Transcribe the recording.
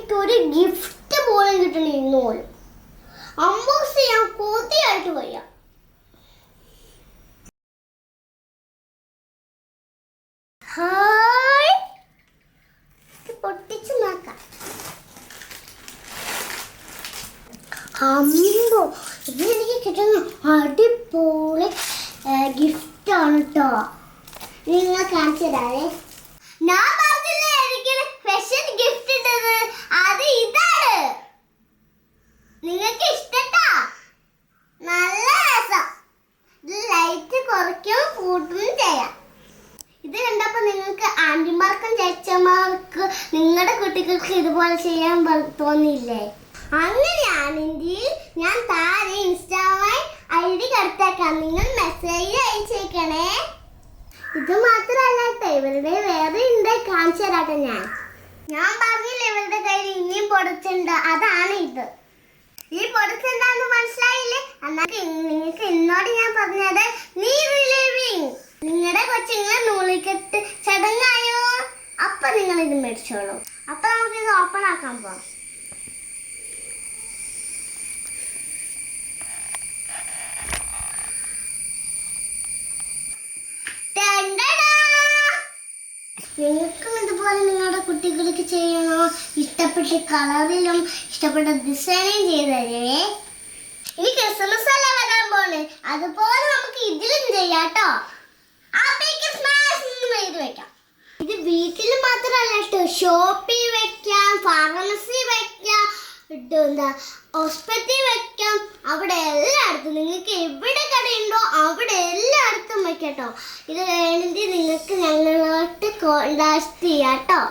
എനിക്ക് ഒരു ഗിഫ്റ്റ് പോലും കിട്ടണ ഇന്ന് പോലും. അമ്പോസ് ചെയ്യാൻ കൊതിയായിട്ട് വയ്യ. ഹായ്, പൊട്ടിച്ച് നോക്കാം. അമ്പോ, ഇതെനിക്ക് കിട്ടുന്ന അടിപൊളി ഗിഫ്റ്റ് ആണ് കേട്ടോ. നിങ്ങൾ കാണിച്ചു തരാവേ. ഞാൻ പറഞ്ഞില്ലേ എനിക്ക് സ്പെഷ്യൽ ഗിഫ്റ്റ് ഇട്ടത്, അത് ഇതാണ്. നിങ്ങൾക്ക് ഇഷ്ടട്ടാ? നല്ല രസം. ഇത് ലൈറ്റ് കുറയ്ക്കും കൂട്ടുകയും ചെയ്യാം. ഇത് കണ്ടപ്പോൾ നിങ്ങൾക്ക് ആന്റിമാർക്കും ചേച്ചന്മാർക്ക് നിങ്ങളുടെ കുട്ടികൾക്ക് ഇതുപോലെ ചെയ്യാൻ തോന്നിയില്ലേ? അങ്ങനെയാണെങ്കിൽ ഞാൻ താഴെ ഇൻസ്റ്റാഗ്രാം ID കൊടുത്തേക്കാം. നിങ്ങൾ മെസ്സേജ് അയച്ചേക്കണേ. ഇത് മാത്രമല്ല കേട്ടോ, ഇവരുടെ വേറെ ഉണ്ട്, കാണിച്ചു തരാട്ടെ. ഞാൻ പറഞ്ഞില്ലേ ഇവരുടെ കയ്യിൽ ഇനിയും പൊടിച്ചുണ്ട്, അതാണ് ഇത്. ഈ പൊടിച്ചെന്താന്ന് മനസ്സിലായില്ലേ? എന്നാൽ നിങ്ങൾക്ക് എന്നോട് ഞാൻ പറഞ്ഞത് നീ റിലീവിങ്. നിങ്ങളുടെ കൊച്ചുങ്ങളെ നൂലിക്കെട്ട് ചടങ്ങായോ, അപ്പൊ നിങ്ങൾ ഇത് മേടിച്ചോളൂ. അപ്പൊ നമുക്ക് ഇത് ഓപ്പൺ ആക്കാൻ പോവാം. നിങ്ങൾക്കും ഇതുപോലെ നിങ്ങളുടെ കുട്ടികൾക്ക് ചെയ്യണോ? ഇഷ്ടപ്പെട്ട കളറിലും ഇഷ്ടപ്പെട്ട ഡിസൈനും ചെയ്തരേ. ഇനി ക്രിസ്മസ് അല്ല വരാൻ പോണ്, അതുപോലെ നമുക്ക് ഇതിലും ചെയ്യാട്ടോ. എഴുതി വെക്കാം. ഇത് വീട്ടിൽ മാത്രമല്ല കേട്ടോ, ഷോപ്പിൽ വെക്കാം, ഫാർമസി വെക്കാം, ഹോസ്പിറ്റലിൽ വെക്കാം, അവിടെ എല്ലായിടത്തും നിങ്ങൾക്ക് എവിടെ കടയുണ്ടോ അവിടെ എല്ലായിടത്തും വെക്കാട്ടോ. ഇത് വേണമെങ്കിൽ നിങ്ങൾക്ക് ഞങ്ങളോട്ട് കോണ്ടാക്ട് ചെയ്യാട്ടോ.